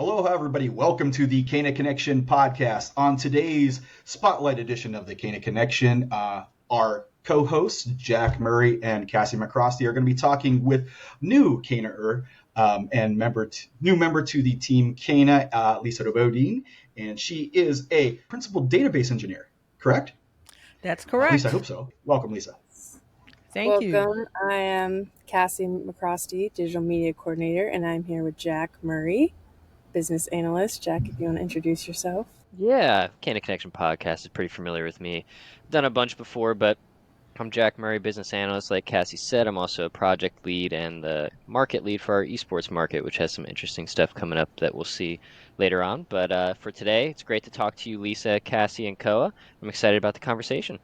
Aloha, everybody. Welcome to the CANA Connection Podcast. On today's Spotlight edition of the CANA Connection, our co-hosts, Jack Murray and Kassie McRostie, are going to be talking with new CANA and new member to the team, CANA, Lisa Bodine, and she is a principal database engineer, correct? That's correct. At least I hope so. Welcome, Lisa. Thank you. Welcome. I am Kassie McRostie, Digital Media Coordinator, and I'm here with Jack Murray, Business Analyst. Jack, if you want to introduce yourself. Yeah, CANA Connection Podcast is pretty familiar with me. I've done a bunch before, but I'm Jack Murray, Business Analyst. Like Kassie said, I'm also a project lead and the market lead for our esports market, which has some interesting stuff coming up that we'll see later on. But for today, it's great to talk to you, Lisa, Kassie, and Koa. I'm excited about the conversation.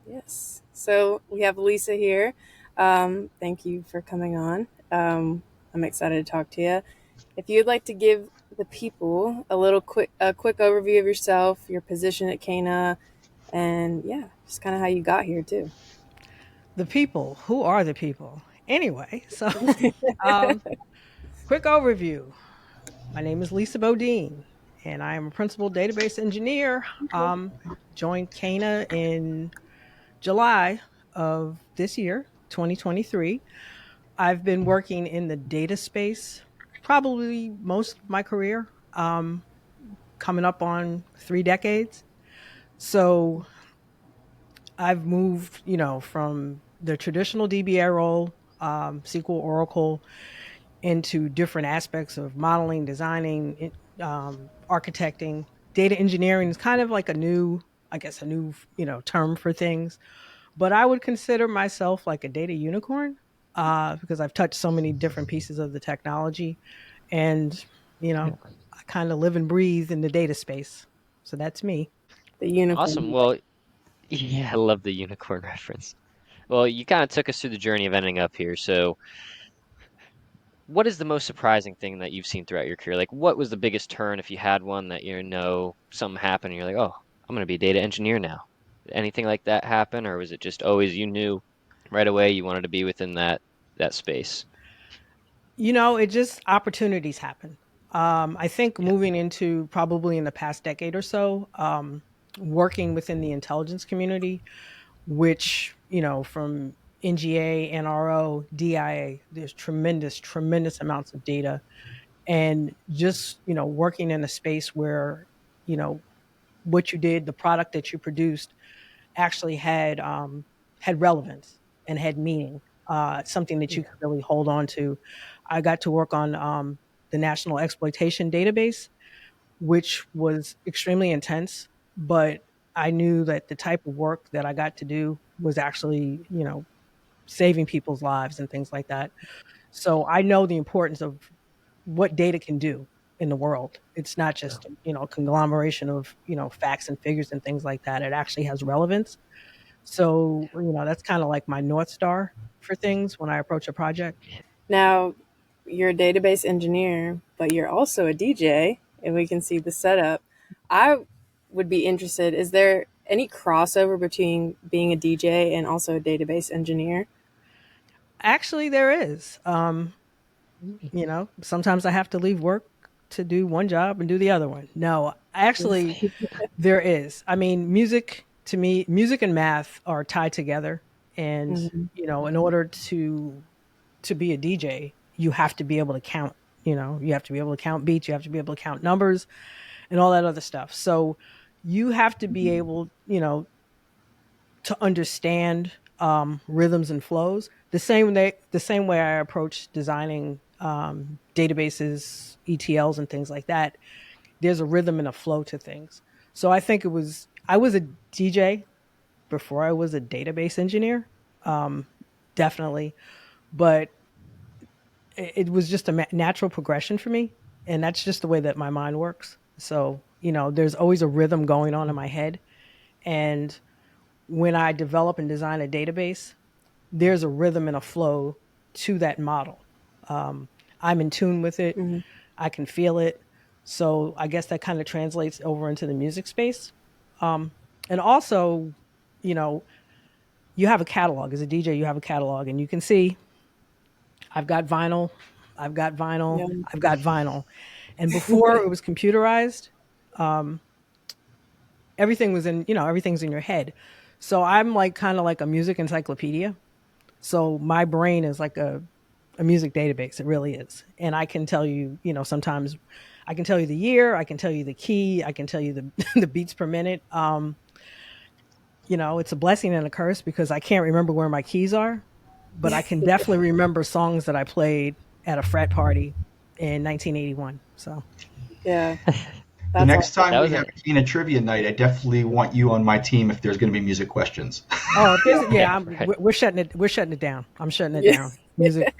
Yes. So we have Lisa here. Thank you for coming on. I'm excited to talk to you. If you'd like to give the people a quick overview of yourself, your position at CANA, and just kind of how you got here too. The people. Who are the people? Anyway, so quick overview. My name is Lisa Bodine, and I am a principal database engineer. Joined CANA in July of this year, 2023. I've been working in the data space probably most of my career, coming up on 3 decades. So I've moved, from the traditional DBA role, SQL, Oracle, into different aspects of modeling, designing, architecting. Data engineering is kind of like a new term for things. But I would consider myself like a data unicorn because I've touched so many different pieces of the technology. And, I kind of live and breathe in the data space. So that's me. The unicorn. Awesome. Well, yeah, I love the unicorn reference. Well, you kind of took us through the journey of ending up here. So what is the most surprising thing that you've seen throughout your career? Like, what was the biggest turn, if you had one, that something happened and you're like, oh, I'm going to be a data engineer now? Did anything like that happen, or was it just always you knew right away you wanted to be within that space? It just opportunities happen. I think moving into probably in the past decade or so, working within the intelligence community, which, from NGA, NRO, DIA, there's tremendous amounts of data. And just, working in a space where, what you did, the product that you produced actually had relevance and had meaning, something that you could really hold on to. I got to work on the National Exploitation Database, which was extremely intense, but I knew that the type of work that I got to do was actually, saving people's lives and things like that. So I know the importance of what data can do in the world. It's not just, a conglomeration of, facts and figures and things like that. It actually has relevance. So, that's kind of like my North Star for things when I approach a project. Now, you're a database engineer, but you're also a DJ, and we can see the setup. I would be interested, is there any crossover between being a DJ and also a database engineer? Actually, there is. Sometimes I have to leave work to do one job and do the other one. No, actually, there is. I mean, music and math are tied together. And, in order to be a DJ, you have to be able to count, you have to be able to count beats, you have to be able to count numbers and all that other stuff. So you have to be able, to understand rhythms and flows the same way I approach designing databases, ETLs and things like that. There's a rhythm and a flow to things. So I think I was a DJ before I was a database engineer, definitely. But it was just a natural progression for me. And that's just the way that my mind works. So, there's always a rhythm going on in my head. And when I develop and design a database, there's a rhythm and a flow to that model. I'm in tune with it. Mm-hmm. I can feel it. So I guess that kind of translates over into the music space. And also, you have a catalog. As a DJ, you have a catalog, and you can see I've got vinyl. And before it was computerized, everything was in, everything's in your head. So I'm like kind of like a music encyclopedia. So my brain is like a music database. It really is. And I can tell you, sometimes I can tell you the year, I can tell you the key, I can tell you the the beats per minute. It's a blessing and a curse because I can't remember where my keys are, but I can definitely remember songs that I played at a frat party in 1981. So Yeah. The next awesome. time we have a CANA trivia night, I definitely want you on my team if there's going to be music questions. Oh, we're shutting it. We're shutting it down. I'm shutting it down. Music.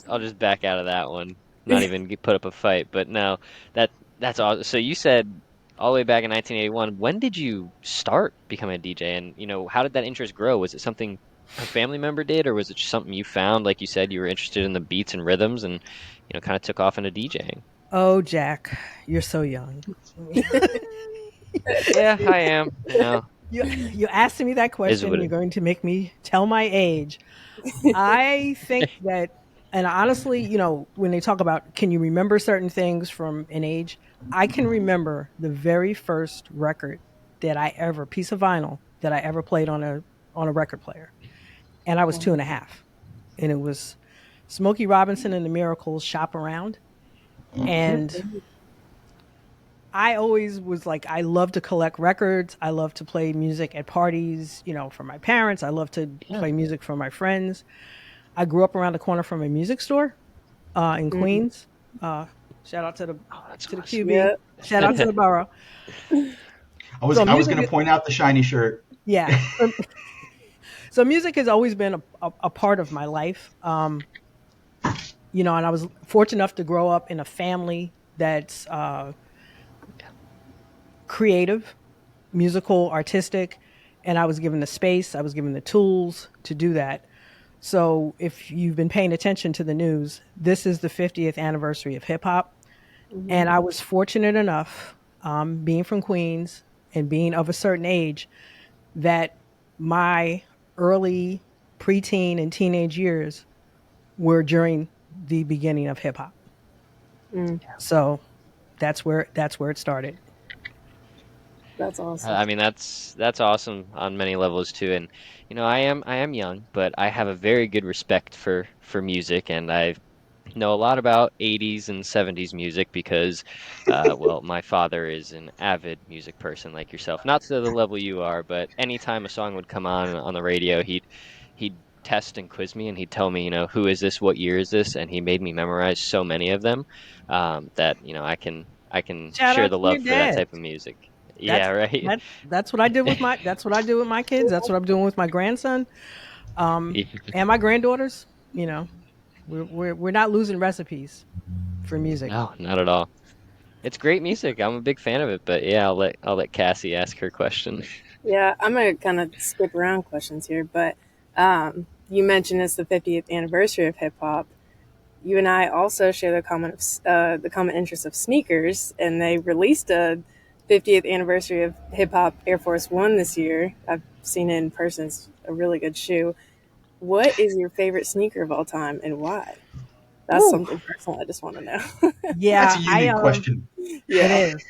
I'll just back out of that one. Not even put up a fight. But no, that's awesome. So you said all the way back in 1981. When did you start becoming a DJ? And how did that interest grow? Was it something a family member did, or was it just something you found? Like you said, you were interested in the beats and rhythms, and kind of took off into DJing. Oh, Jack, you're so young. Yeah, I am. You asked me that question. You're going to make me tell my age. I think that, and honestly, when they talk about can you remember certain things from an age, I can remember the very first record piece of vinyl that I ever played on a record player, and I was 2.5, and it was Smokey Robinson and the Miracles' "Shop Around." And I always was like, I love to collect records. I love to play music at parties, for my parents. I love to play music for my friends. I grew up around the corner from a music store in Queens. Shout out to the QB. Yeah. Shout out to the borough. I was going to point out the shiny shirt. Yeah. So music has always been a part of my life. And I was fortunate enough to grow up in a family that's creative, musical, artistic, and I was given the space, I was given the tools to do that. So if you've been paying attention to the news, this is the 50th anniversary of hip hop. Mm-hmm. And I was fortunate enough, being from Queens and being of a certain age, that my early preteen and teenage years were during the beginning of hip hop. So that's where it started. That's awesome. I mean, that's awesome on many levels too. And I am young, but I have a very good respect for music, and I know a lot about 80s and 70s music because, well, my father is an avid music person like yourself. Not to the level you are, but anytime a song would come on the radio, he'd test and quiz me, and he'd tell me, who is this, what year is this, and he made me memorize so many of them that I can share the love for that type of music. Right. That's what I did with my kids. That's what I'm doing with my grandson, and my granddaughters. We're not losing recipes for music. No, not at all. It's great music. I'm a big fan of it. But yeah, I'll let Kassie ask her question. Yeah, I'm gonna kind of skip around questions here, but you mentioned it's the 50th anniversary of hip hop. You and I also share the common interest of sneakers, and they released a 50th anniversary of hip hop Air Force One this year. I've seen it in person. It's a really good shoe. What is your favorite sneaker of all time, and why? That's something personal. I just want to know. Yeah, that's a unique question. Yeah, it is.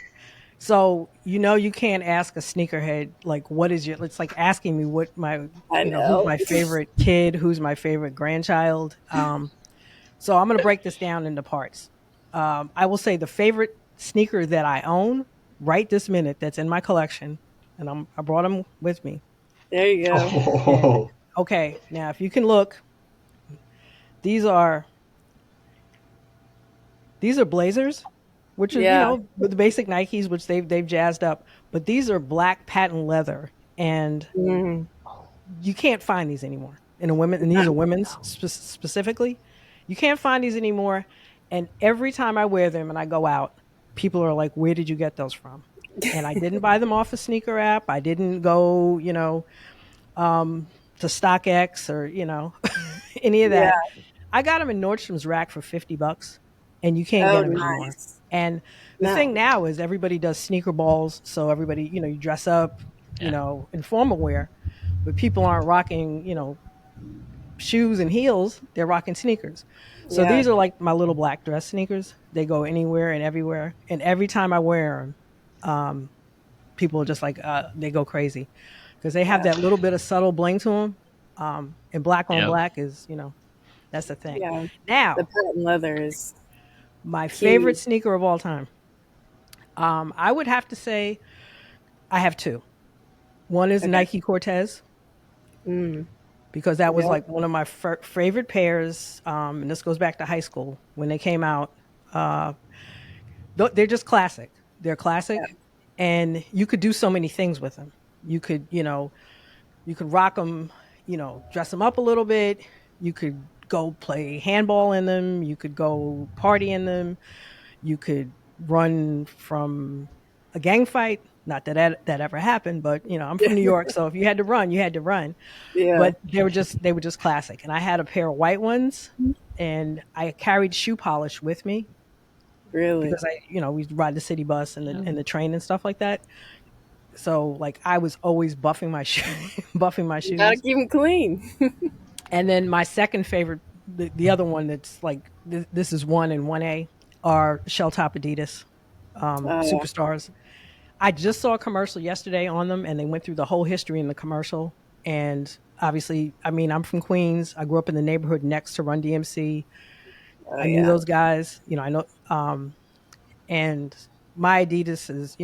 So you can't ask a sneakerhead like what is your. It's like asking me what my who's my favorite kid, who's my favorite grandchild. So I'm going to break this down into parts. I will say the favorite sneaker that I own right this minute that's in my collection, and I brought them with me. There you go. Oh. Okay, now if you can look, these are Blazers, which are with the basic Nikes, which they've jazzed up. But these are black patent leather, and you can't find these anymore in and these are women's specifically. You can't find these anymore, and every time I wear them and I go out, people are like, "Where did you get those from?" And I didn't buy them off a sneaker app. I didn't go, to StockX or any of that. Yeah. I got them in Nordstrom's rack for $50, and you can't get them anymore. And the thing now is everybody does sneaker balls, so everybody you dress up, in formal wear, but people aren't rocking shoes and heels, they're rocking sneakers. So these are like my little black dress sneakers. They go anywhere and everywhere. And every time I wear them, people are just like, they go crazy because they have that little bit of subtle bling to them. And black on black is, that's the thing. Yeah. Now, The patent leather is my favorite sneaker of all time. I would have to say I have two. One is Nike Cortez. Because that was like one of my favorite pairs. And this goes back to high school when they came out. They're just classic. They're classic. Yeah. And you could do so many things with them. You could rock them, dress them up a little bit. You could go play handball in them. You could go party in them. You could run from a gang fight. Not that ever happened, but I'm from New York, so if you had to run, you had to run. Yeah. But they were just classic. And I had a pair of white ones, and I carried shoe polish with me. Really? Because we ride the city bus and the train and stuff like that. So like I was always buffing my shoes. You gotta keep them clean. And then my second favorite, the other one that's like this is 1 and 1A, are shell top Adidas Superstars. I just saw a commercial yesterday on them, and they went through the whole history in the commercial. And obviously, I'm from Queens. I grew up in the neighborhood next to Run DMC. I knew those guys. I know. And my Adidas is,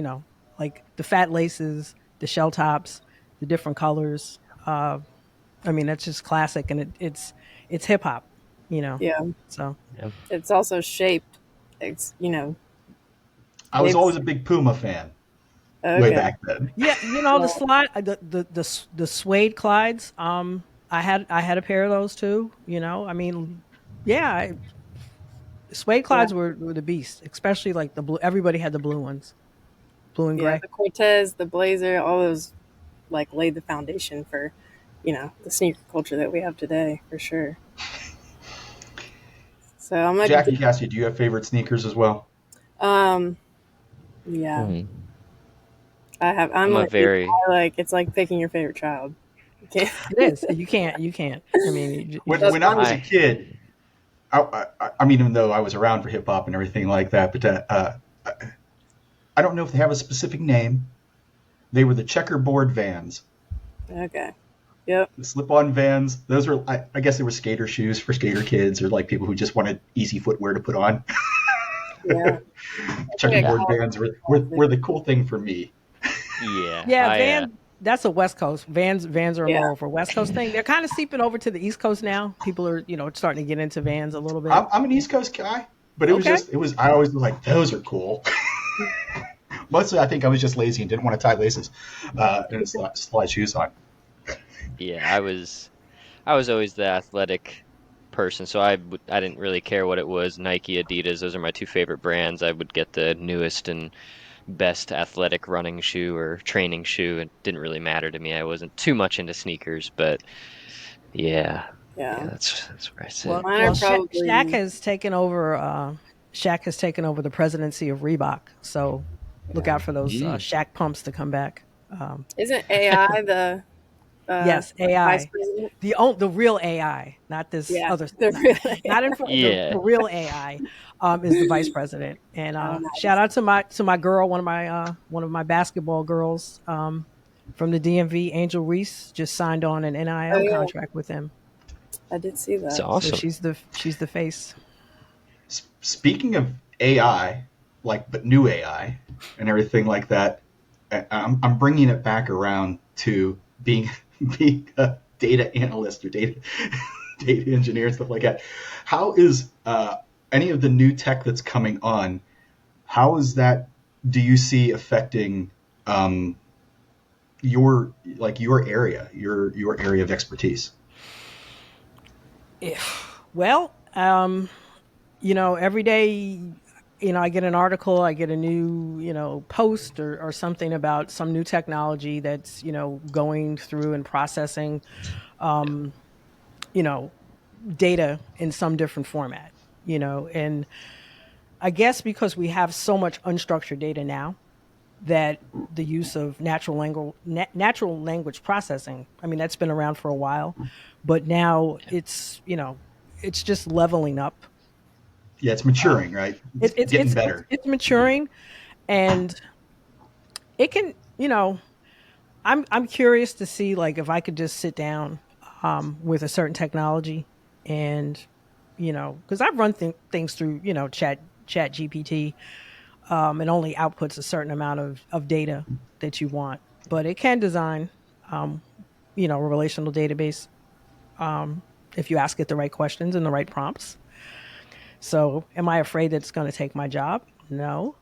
like the fat laces, the shell tops, the different colors. That's just classic, and it's hip hop. Yeah. So it's also shaped. I was always a big Puma fan. Okay. Way back then. Yeah, the slide, the suede Clydes. I had a pair of those too. Suede Clydes were the beast, especially like the blue. Everybody had the blue ones, blue and gray. The Cortez, the Blazer, all those like laid the foundation for, the sneaker culture that we have today, for sure. So I'm like, Jackie, Kassie, do you have favorite sneakers as well? Yeah. I have. It's like picking your favorite child. You can't. It is. You can't. When I was a kid, even though I was around for hip hop and everything like that, but I don't know if they have a specific name. They were the checkerboard Vans. Okay. Yep. The slip-on Vans. Those were, I guess, they were skater shoes for skater kids, or like people who just wanted easy footwear to put on. Yeah. Checkerboard Vans were the cool thing for me. Yeah, that's a West Coast. Vans are more of a West Coast thing. They're kind of seeping over to the East Coast now. People are, starting to get into Vans a little bit. I'm an East Coast guy, but I always was like, those are cool. Mostly, I think I was just lazy and didn't want to tie laces and slide shoes on. Yeah, I was always the athletic person, so I didn't really care what it was. Nike, Adidas, those are my two favorite brands. I would get the newest and best athletic running shoe or training shoe. It didn't really matter to me. I wasn't too much into sneakers, but that's where I sit. Well, Shaq has taken over. Shaq has taken over the presidency of Reebok, so look out for those Shaq pumps to come back. Isn't AI the yes, AI, vice president? the real AI, not this other. The real AI. Not the real AI is the vice president. And nice. Shout out to my girl, one of my basketball girls from the DMV, Angel Reese, just signed on an NIL contract with him. I did see that. That's awesome. So she's the face. Speaking of AI, but new AI and everything like that, I'm bringing it back around to being a data analyst or data engineer and stuff like that. How is any of the new tech that's coming on? How is that? Do you see affecting your area, your area of expertise? Well, every day, I get an article, I get a new, post or something about some new technology that's, going through and processing, data in some different format, and I guess because we have so much unstructured data now, that the use of natural language processing, I mean, that's been around for a while, but now it's, it's just leveling up. Yeah, it's maturing, right? It's getting better. It's maturing, and it can, I'm curious to see, like, if I could just sit down with a certain technology and, because I've run things through, chat GPT, it only outputs a certain amount of data that you want, but it can design, a relational database if you ask it the right questions and the right prompts. So am I afraid that it's going to take my job? No.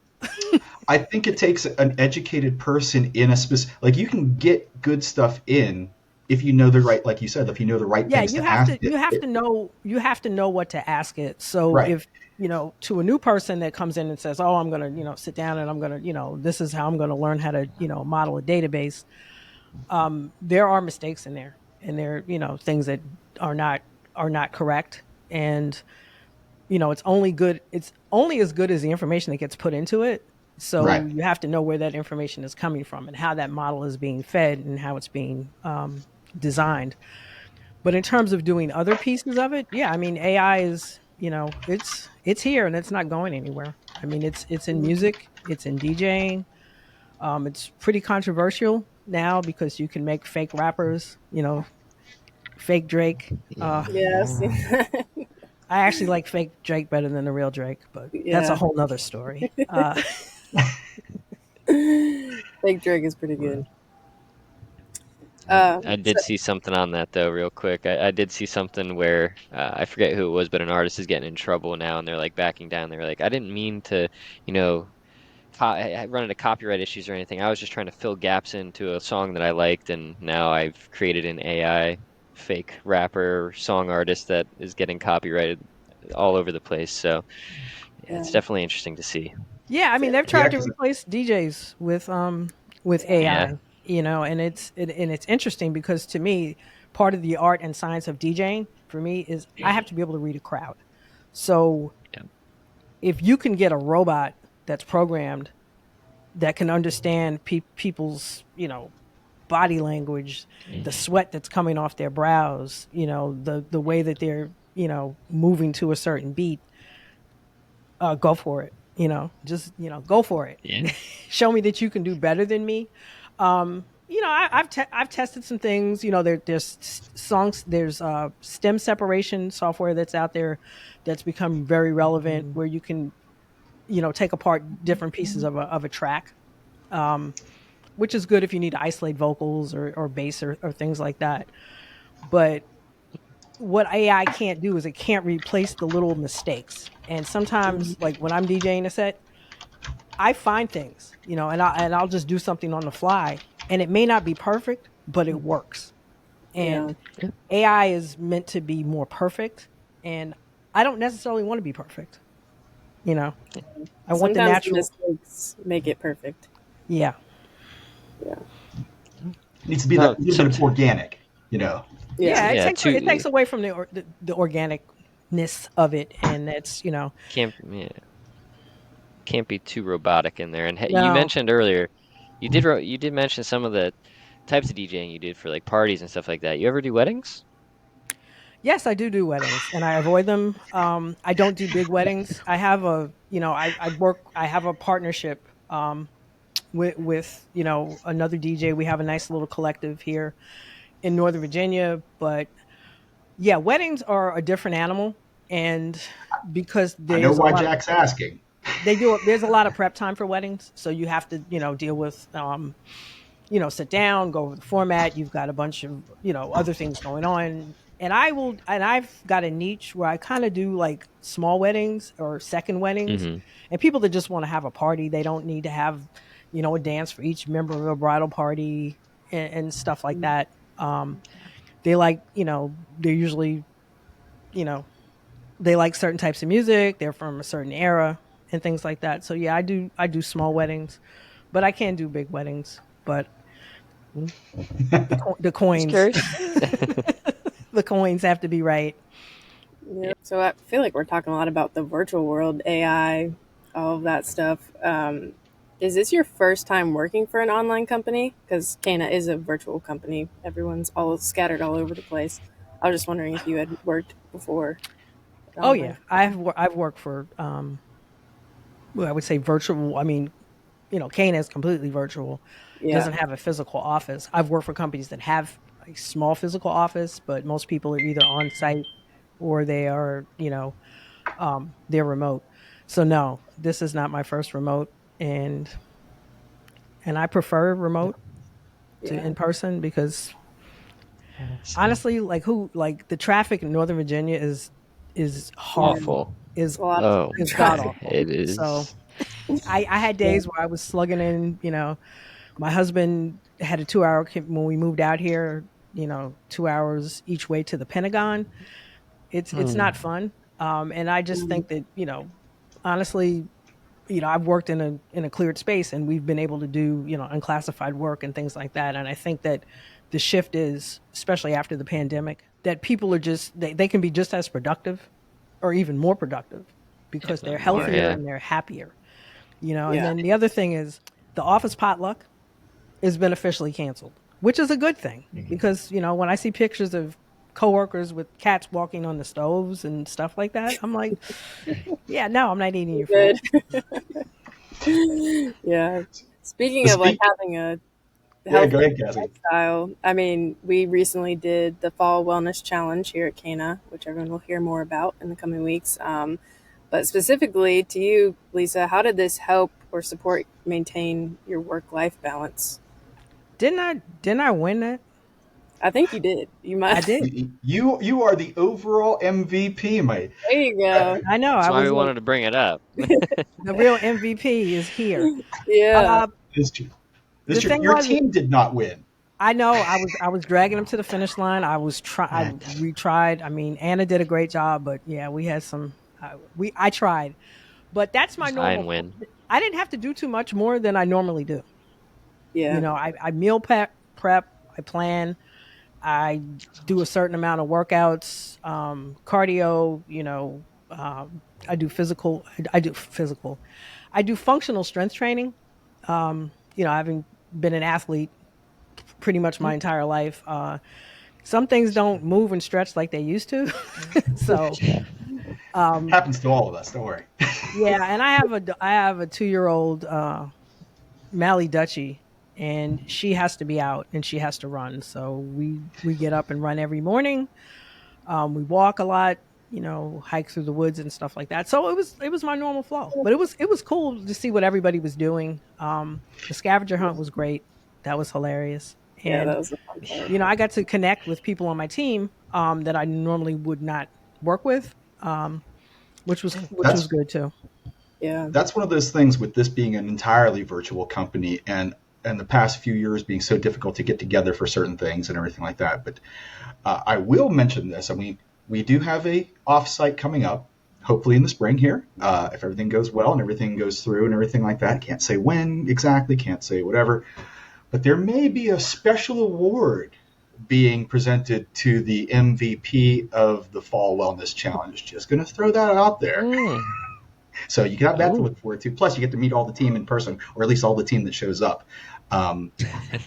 I think it takes an educated person in a specific, like, you can get good stuff in if you know the right, like you said, if you know the right things to ask it. You have to know what to ask it. So if, to a new person that comes in and says, oh, I'm going to, sit down and I'm going to, this is how I'm going to learn how to, model a database. There are mistakes in there, and there, things that are not correct. And, it's only as good as the information that gets put into it. So you have to know where that information is coming from and how that model is being fed and how it's being designed. But in terms of doing other pieces of it, yeah, I mean, AI is, it's here and it's not going anywhere. I mean, it's in music, it's in DJing. It's pretty controversial now because you can make fake rappers, fake Drake. Yes. I actually like fake Drake better than the real Drake, but that's a whole nother story. Fake Drake is pretty good. I did see something on that, though, real quick. I did see something where I forget who it was, but an artist is getting in trouble now, and they're like backing down. They're like, I didn't mean to, run into copyright issues or anything. I was just trying to fill gaps into a song that I liked, and now I've created an AI fake rapper, song artist that is getting copyrighted all over the place. So it's definitely interesting to see. Yeah, I mean, they've tried to replace DJs with AI, and it's interesting because, to me, part of the art and science of DJing for me is I have to be able to read a crowd. So if you can get a robot that's programmed that can understand people's, body language, the sweat that's coming off their brows, the way that they're, moving to a certain beat, go for it. Go for it. Yeah. Show me that you can do better than me. I've tested some things. There's songs, there's stem separation software that's out there that's become very relevant, where you can, take apart different pieces of a track, which is good if you need to isolate vocals or bass or things like that. But what AI can't do is it can't replace the little mistakes. And sometimes, like when I'm DJing a set, I find things, and I'll just do something on the fly, and it may not be perfect, but it works. And AI is meant to be more perfect, and I don't necessarily want to be perfect. I want the natural. Mistakes make it perfect. Yeah. It needs to be a little bit organic, It takes away from the organicness of it, and that's can't be too robotic in there. And you mentioned earlier, you did mention some of the types of DJing you did for like parties and stuff like that. You ever do weddings? Yes, I do weddings, and I avoid them. I don't do big weddings. I have I have a partnership with another DJ. We have a nice little collective here in Northern Virginia, but weddings are a different animal, and because I know why Jack's asking. There's a lot of prep time for weddings, so you have to deal with sit down, go over the format. You've got a bunch of other things going on. And I've got a niche where I kind of do like small weddings or second weddings, and people that just want to have a party. They don't need to have, a dance for each member of a bridal party and stuff like that. They like, they're usually, they like certain types of music. They're from a certain era and things like that. So I do small weddings, but I can't do big weddings. But the coins. The coins have to be right. Yeah. So I feel like we're talking a lot about the virtual world, AI, all of that stuff. Is this your first time working for an online company? Because CANA is a virtual company. Everyone's all scattered all over the place. I was just wondering if you had worked before. Oh yeah, I've worked for well, I would say virtual. I mean, CANA is completely virtual. Yeah. Doesn't have a physical office. I've worked for companies that have a small physical office, but most people are either on site or they are, they're remote. So no, this is not my first remote, and I prefer remote to Yeah. in person because honestly, like the traffic in Northern Virginia is horrible. Awful. Is A lot of Oh is god my, awful. it So is. I had days where I was slugging in, my husband had a 2 hour when we moved out here, 2 hours each way to the Pentagon. It's not fun. And I just think that, honestly, I've worked in a cleared space and we've been able to do, unclassified work and things like that. And I think that the shift is, especially after the pandemic, that people are just they can be just as productive or even more productive because If they're not more, healthier yeah. and they're happier. And Yeah. then the other thing is the office potluck has been officially canceled, which is a good thing because, when I see pictures of coworkers with cats walking on the stoves and stuff like that, I'm like, yeah, no, I'm not eating your food. Good. Yeah. Speaking of like Speak. having a Yeah, go healthy ahead, Kassie. lifestyle, I mean, we recently did the Fall Wellness Challenge here at CANA, which everyone will hear more about in the coming weeks. But specifically to you, Lisa, how did this help or support maintain your work-life balance? Didn't I win that? I think you did. You I might. did. You are the overall MVP, mate. There you go. I know. That's I why was we like, wanted to bring it up. the real MVP is here. Yeah. It's true. The thing Your was, team did not win. I know I was dragging them to the finish line. We tried. I mean, Anna did a great job, but yeah, we had some. I tried, but that's my Try and normal. win. I didn't have to do too much more than I normally do. Yeah. I meal prep. I plan. I do a certain amount of workouts, cardio. I do physical. I do physical. I do functional strength training. Having been an athlete pretty much my entire life, some things don't move and stretch like they used to. So Happens to all of us. Don't worry. yeah, and I have a 2-year-old Mally Dutchie, and she has to be out and she has to run. So we get up and run every morning. We walk a lot, hike through the woods and stuff like that. So it was my normal flow, but it was cool to see what everybody was doing. The scavenger hunt was great. That was hilarious. Yeah, And that was the fun part. I got to connect with people on my team that I normally would not work with, which was good too. Yeah. That's one of those things with this being an entirely virtual company and the past few years being so difficult to get together for certain things and everything like that. But I will mention this. I mean, we do have a offsite coming up, hopefully in the spring here, if everything goes well and everything goes through and everything like that. Can't say when exactly, can't say whatever. But there may be a special award being presented to the MVP of the Fall Wellness Challenge. Just going to throw that out there. So you got that to look forward to. Plus, you get to meet all the team in person, or at least all the team that shows up. And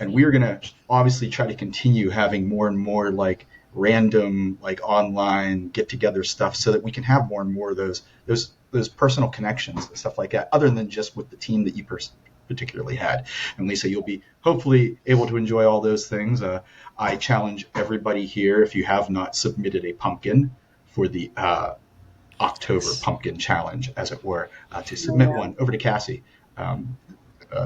we're going to obviously try to continue having more and more like random, like online get-together stuff, so that we can have more and more of those personal connections and stuff like that, other than just with the team that you particularly had. And Lisa, you'll be hopefully able to enjoy all those things. I challenge everybody here, if you have not submitted a pumpkin for the October Pumpkin Challenge, as it were, to submit one over to Kassie.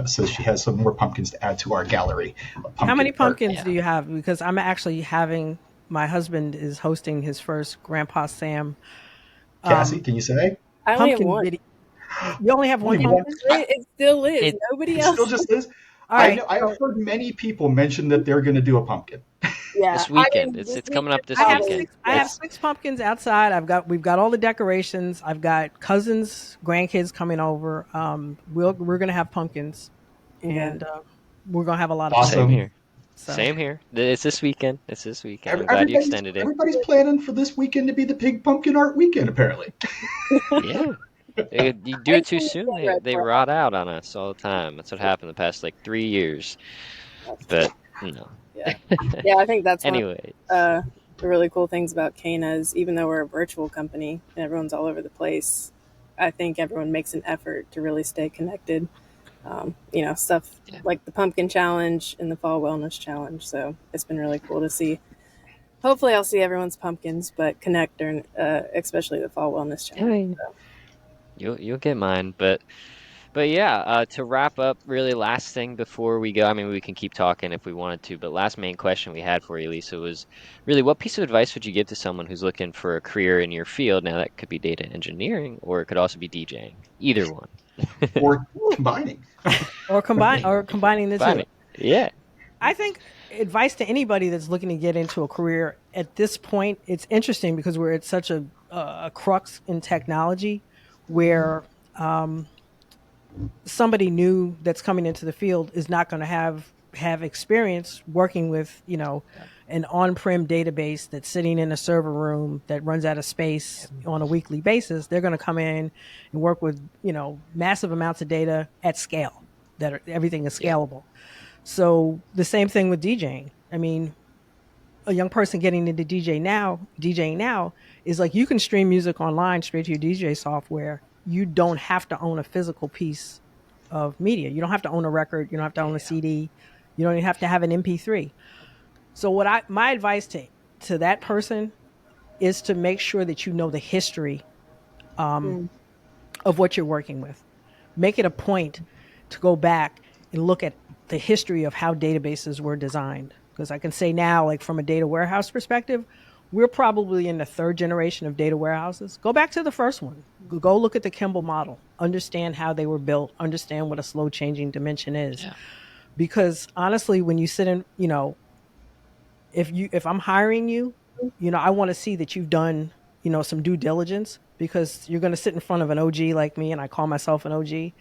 So she has some more pumpkins to add to our gallery. How many pumpkins art. do you have? Because I'm actually my husband is hosting his first Grandpa Sam. Kassie, can you say? I only have Pumpkin one. video. You only have one Only one? pumpkin? It still is. Nobody It else. still just is. All right. I've heard many people mention that they're going to do a pumpkin. Yeah. This weekend. this It's coming up this I have weekend. I have 6 pumpkins outside. We've got all the decorations. I've got cousins, grandkids coming over. We're gonna have pumpkins, and we're gonna have a lot of Awesome. Same here. So. Same here. It's this weekend. I'm glad you extended it. Everybody's planning for this weekend to be the Big Pumpkin Art Weekend, apparently. Yeah. You do it too soon, they rot out on us all the time. That's what happened the past like 3 years. But no. Yeah. Yeah, I think that's one Anyway, of the really cool things about CANA is even though we're a virtual company and everyone's all over the place, I think everyone makes an effort to really stay connected. Stuff like the Pumpkin Challenge and the Fall Wellness Challenge. So it's been really cool to see. Hopefully I'll see everyone's pumpkins, but connect during, especially the Fall Wellness Challenge. So. you'll get mine, but yeah, to wrap up, really last thing before we go, I mean, we can keep talking if we wanted to, but last main question we had for you, Lisa, was really what piece of advice would you give to someone who's looking for a career in your field? Now, that could be data engineering, or it could also be DJing, either one. Or combining. or combining the two. Yeah. I think advice to anybody that's looking to get into a career at this point, it's interesting because we're at such a crux in technology where somebody new that's coming into the field is not going to have experience working with, an on-prem database that's sitting in a server room that runs out of space on a weekly basis. They're going to come in and work with, massive amounts of data at scale, everything is scalable. So the same thing with DJing. I mean, a young person getting into DJing now is like you can stream music online straight to your DJ software. You don't have to own a physical piece of media. You don't have to own a record. You don't have to own a CD. You don't even have to have an MP3. So my advice to that person is to make sure that you know the history of what you're working with. Make it a point to go back and look at the history of how databases were designed. Because I can say now, like from a data warehouse perspective, we're probably in the third generation of data warehouses. Go back to the first one. Go look at the Kimball model. Understand how they were built. Understand what a slow changing dimension is. Yeah. Because honestly, when you sit in, if I'm hiring you, I want to see that you've done, some due diligence, because you're going to sit in front of an OG like me, and I call myself an OG.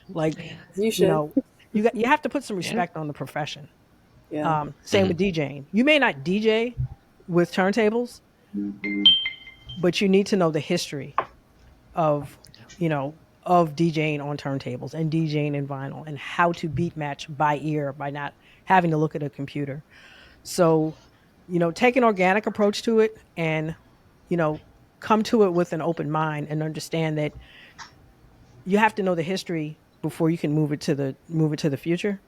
Like, you should. You have to put some respect on the profession. Yeah. Same with DJing. You may not DJ with turntables, but you need to know the history of DJing on turntables and DJing in vinyl and how to beat match by ear by not having to look at a computer. So, take an organic approach to it and, come to it with an open mind and understand that you have to know the history before you can move it to the future,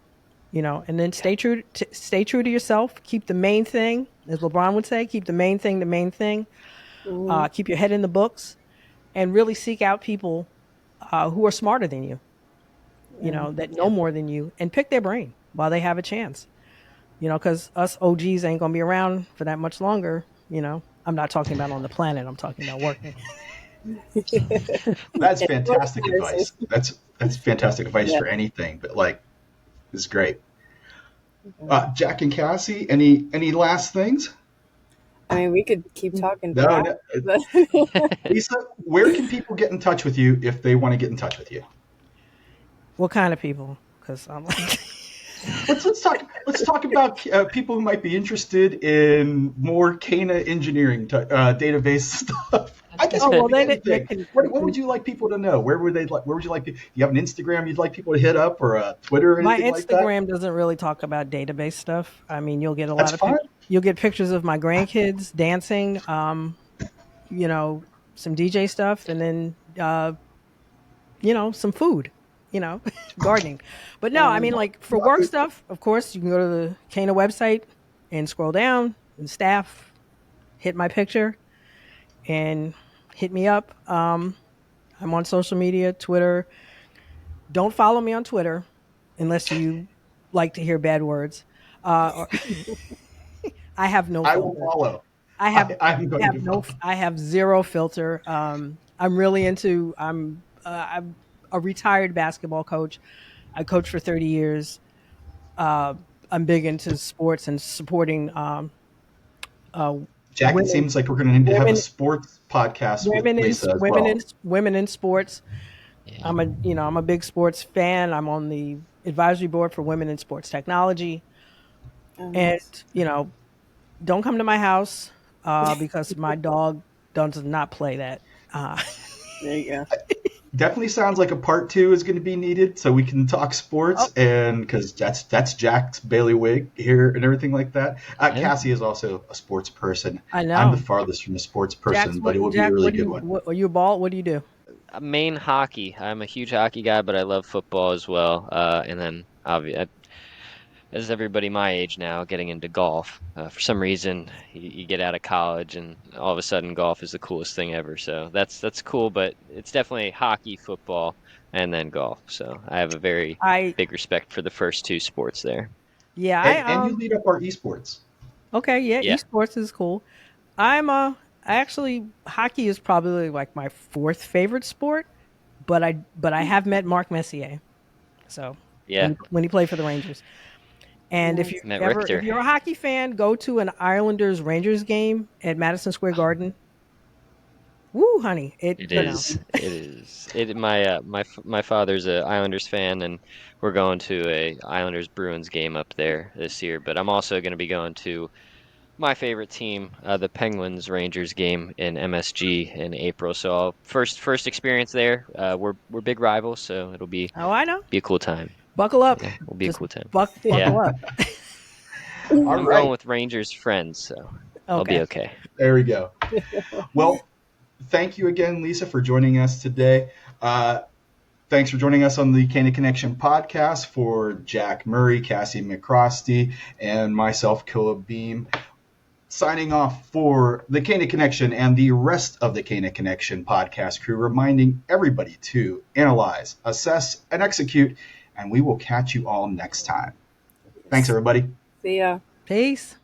and then stay true to yourself. Keep the main thing, as LeBron would say, keep the main thing the main thing. Keep your head in the books and really seek out people who are smarter than you, that know more than you, and pick their brain while they have a chance. Because us OGs ain't going to be around for that much longer. I'm not talking about on the planet. I'm talking about working. That's fantastic advice. That's fantastic advice for anything, but this is great. Jack and Kassie, any last things? I mean, we could keep talking. No. Lisa, where can people get in touch with you if they want to get in touch with you? What kind of people? Because I'm like... Let's talk about people who might be interested in more CANA engineering database stuff. I guess. What would you like people to know? Where would you like? Do you have an Instagram you'd like people to hit up, or a Twitter? Or anything My Instagram doesn't really talk about database stuff. I mean, you'll get you'll get pictures of my grandkids dancing, some DJ stuff, and then some food. Gardening. But no, I mean, for work stuff, of course, you can go to the CANA website and scroll down and staff, hit my picture and hit me up. I'm on social media, Twitter. Don't follow me on Twitter unless you like to hear bad words. I have no filter. I will follow. I have zero filter. I'm really into, I'm a retired basketball coach. I coached for 30 years. I'm big into sports and supporting Jack, it seems like we're going to need to have a sports podcast with Lisa as well. Women in sports. Yeah. I'm a big sports fan. I'm on the advisory board for Women in Sports Technology. And don't come to my house because my dog does not play that. There you go. definitely sounds like a part 2 is going to be needed so we can talk sports, and because that's Jack's bailiwick here and everything like that. Kassie is also a sports person. I know. I'm the farthest from a sports person, but it would be a really good one. Are you a ball? What do you do? Main hockey. I'm a huge hockey guy, but I love football as well. And then, as everybody my age now, getting into golf. For some reason, you get out of college, and all of a sudden, golf is the coolest thing ever. So that's cool, but it's definitely hockey, football, and then golf. So I have a very big respect for the first 2 sports there. Yeah, and you lead up our esports. Okay, yeah, esports is cool. Actually, hockey is probably like my 4th favorite sport, but I have met Mark Messier, so when he played for the Rangers. And if you're a hockey fan, go to an Islanders Rangers game at Madison Square Garden. Woo, honey! It is. My father's a Islanders fan, and we're going to a Islanders Bruins game up there this year. But I'm also going to be going to my favorite team, the Penguins Rangers game in MSG in April. So first experience there. We're big rivals, so it'll be be a cool time. Buckle up. Yeah, it'll be a cool time. Buckle up. I'm going with Rangers friends, so I'll be okay. There we go. Well, thank you again, Lisa, for joining us today. Thanks for joining us on the CANA Connection podcast. For Jack Murray, Kassie McRostie, and myself, Killa Beam, signing off for the CANA Connection and the rest of the CANA Connection podcast crew, reminding everybody to analyze, assess, and execute, and we will catch you all next time. Thanks, everybody. See ya. Peace.